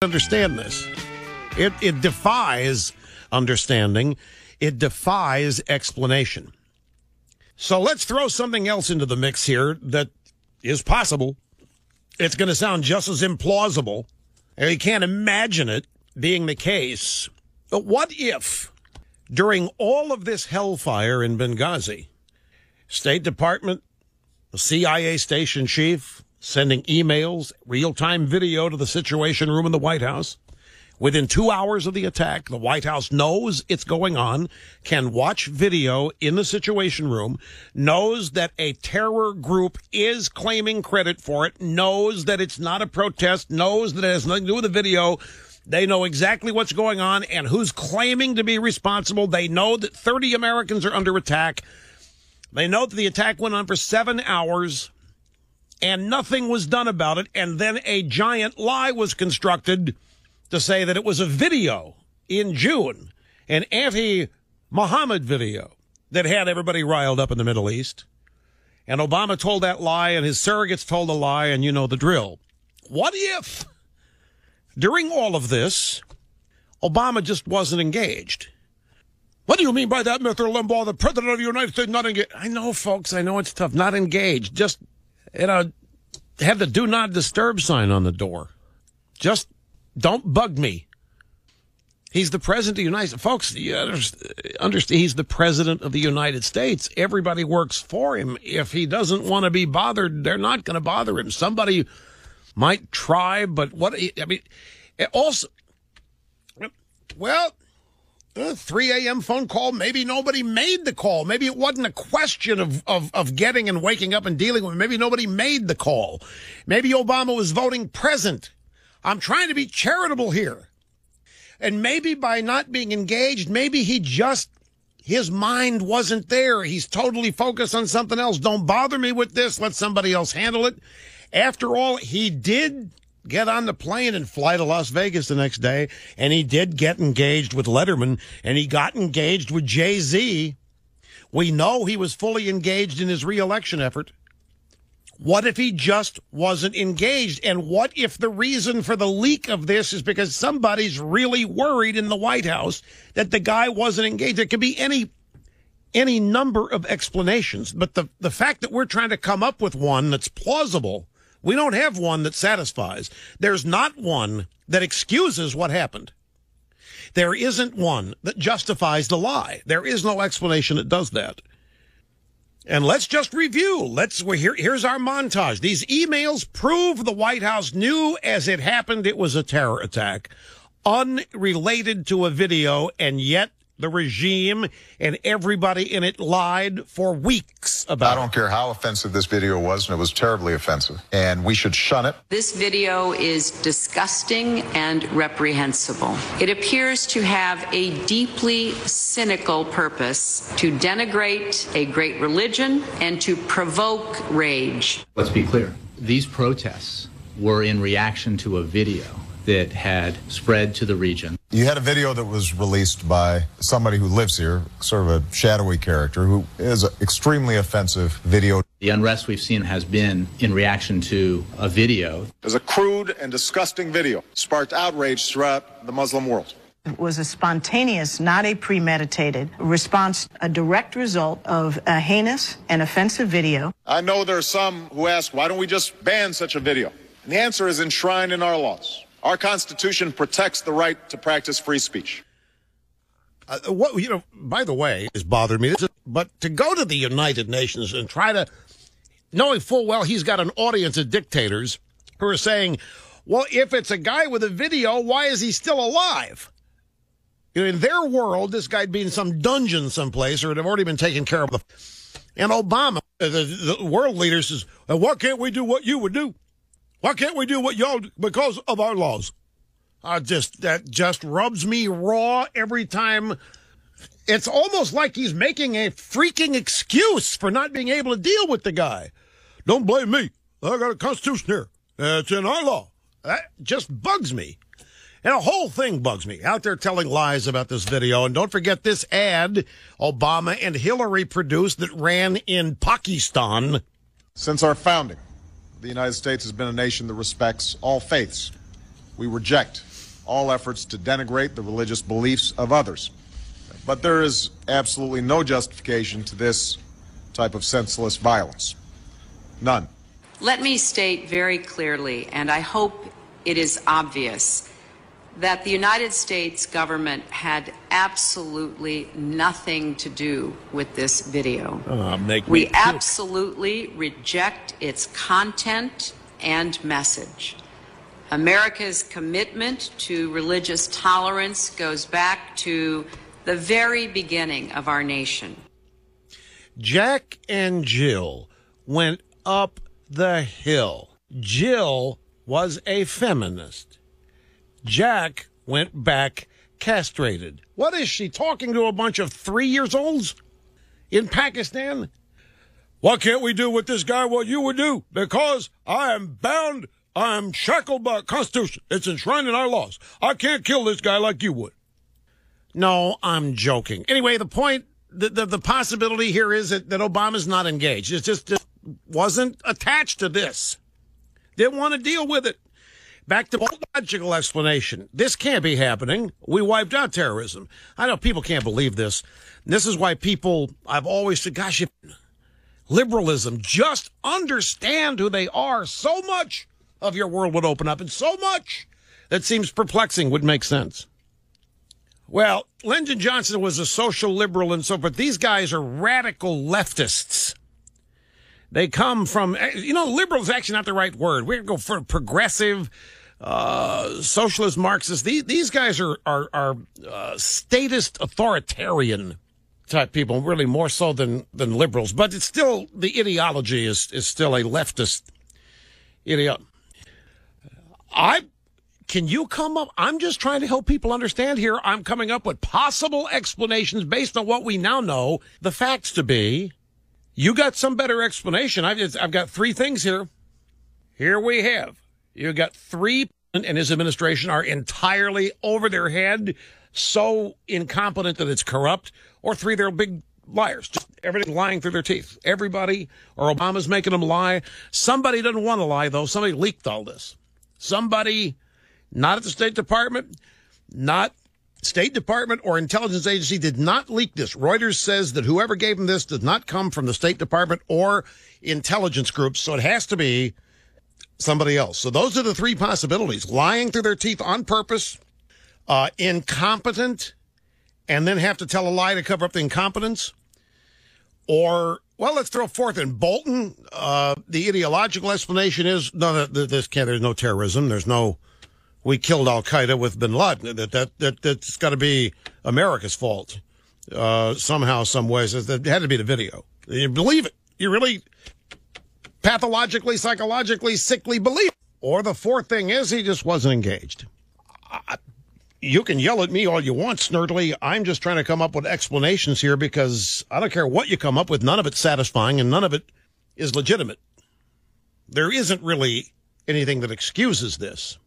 Understand this. It defies understanding. It defies explanation. So let's throw something else into the mix here that is possible. It's going to sound just as implausible. You can't imagine it being the case. But what if, during all of this hellfire in Benghazi, State Department, the CIA station chief, sending emails, real-time video to the Situation Room in the White House. Within 2 hours of the attack, the White House knows it's going on, can watch video in the Situation Room, knows that a terror group is claiming credit for it, knows that it's not a protest, knows that it has nothing to do with the video. They know exactly what's going on and who's claiming to be responsible. They know that 30 Americans are under attack. They know that the attack went on for 7 hours. And nothing was done about it, and then a giant lie was constructed to say that it was a video in June, an anti-Muhammad video that had everybody riled up in the Middle East. And Obama told that lie, and his surrogates told a lie, and you know the drill. What if, during all of this, Obama just wasn't engaged? What do you mean by that, Mr. Limbaugh, the President of the United States not engaged? I know, folks, I know it's tough. Not engaged, just... have the do not disturb sign on the door. Just don't bug me. He's the president of the United States. Folks, you understand, he's the president of the United States. Everybody works for him. If he doesn't want to be bothered, they're not going to bother him. Somebody might try, but also, well, 3 a.m. phone call. Maybe nobody made the call. Maybe it wasn't a question of getting and waking up and dealing with it. Maybe nobody made the call. Maybe Obama was voting present. I'm trying to be charitable here. And maybe by not being engaged, maybe his mind wasn't there. He's totally focused on something else. Don't bother me with this. Let somebody else handle it. After all, he did get on the plane and fly to Las Vegas the next day, and he did get engaged with Letterman, and he got engaged with Jay-Z. We know he was fully engaged in his re-election effort. What if he just wasn't engaged? And what if the reason for the leak of this is because somebody's really worried in the White House that the guy wasn't engaged? There could be any number of explanations, but the fact that we're trying to come up with one that's plausible, we don't have one that satisfies. There's not one that excuses what happened. There isn't one that justifies the lie. There is no explanation that does that. And let's just review. Here's our montage. These emails prove the White House knew as it happened it was a terror attack, unrelated to a video, and yet the regime and everybody in it lied for weeks about it. I don't care how offensive this video was, and it was terribly offensive, and we should shun it. This video is disgusting and reprehensible. It appears to have a deeply cynical purpose to denigrate a great religion and to provoke rage. Let's be clear. These protests were in reaction to a video that had spread to the region. You had a video that was released by somebody who lives here, sort of a shadowy character, who is an extremely offensive video. The unrest we've seen has been in reaction to a video. It was a crude and disgusting video, sparked outrage throughout the Muslim world. It was a spontaneous, not a premeditated response, a direct result of a heinous and offensive video. I know there are some who ask, why don't we just ban such a video? And the answer is enshrined in our laws. Our Constitution protects the right to practice free speech. By the way, it's bothered me. But to go to the United Nations and try to, knowing full well he's got an audience of dictators who are saying, well, if it's a guy with a video, why is he still alive? In their world, this guy'd be in some dungeon someplace or would have already been taken care of. And Obama, the world leader, says, why can't we do what you would do? Why can't we do what y'all do? Because of our laws. That just rubs me raw every time. It's almost like he's making a freaking excuse for not being able to deal with the guy. Don't blame me. I got a constitution here. It's in our law. That just bugs me. And the whole thing bugs me. Out there telling lies about this video. And don't forget this ad Obama and Hillary produced that ran in Pakistan. Since our founding, the United States has been a nation that respects all faiths. We reject all efforts to denigrate the religious beliefs of others. But there is absolutely no justification to this type of senseless violence. None. Let me state very clearly, and I hope it is obvious, that the United States government had absolutely nothing to do with this video. We absolutely reject its content and message. America's commitment to religious tolerance goes back to the very beginning of our nation. Jack and Jill went up the hill. Jill was a feminist. Jack went back castrated. What is she, talking to a bunch of 3-year-olds in Pakistan? Why can't we do with this guy what you would do? Because I am bound, I am shackled by a Constitution. It's enshrined in our laws. I can't kill this guy like you would. No, I'm joking. Anyway, the point, the possibility here is that Obama's not engaged. It just wasn't attached to this. Didn't want to deal with it. Back to the logical explanation. This can't be happening. We wiped out terrorism. I know people can't believe this. This is why I've always said, gosh, liberalism, just understand who they are. So much of your world would open up, and so much that seems perplexing would make sense. Well, Lyndon Johnson was a social liberal and so forth. These guys are radical leftists. They come from, liberal is actually not the right word. We're going to go for progressive, socialist, Marxist. These guys are statist, authoritarian type people, really more so than liberals. But it's still, the ideology is still a leftist ideology. Can you come up? I'm just trying to help people understand here. I'm coming up with possible explanations based on what we now know the facts to be. You got some better explanation. I've got 3 things here. Here we have. You got 3 and his administration are entirely over their head, so incompetent that it's corrupt, or 3, they're big liars. Just everything lying through their teeth. Everybody, or Obama's making them lie. Somebody doesn't want to lie, though. Somebody leaked all this. Somebody, not at the State Department, not State Department or intelligence agency, did not leak this. Reuters says that whoever gave them this did not come from the State Department or intelligence groups, so it has to be somebody else. So those are the 3 possibilities. Lying through their teeth on purpose, incompetent, and then have to tell a lie to cover up the incompetence. Or, well, let's throw forth in Bolton. The ideological explanation is, no, there's no terrorism. There's no, we killed Al-Qaeda with bin Laden. That's got to be America's fault. Somehow, some ways. It had to be the video. You believe it. You really pathologically, psychologically, sickly believe it. Or the 4th thing is he just wasn't engaged. You can yell at me all you want, Snurdly. I'm just trying to come up with explanations here because I don't care what you come up with. None of it's satisfying and none of it is legitimate. There isn't really anything that excuses this.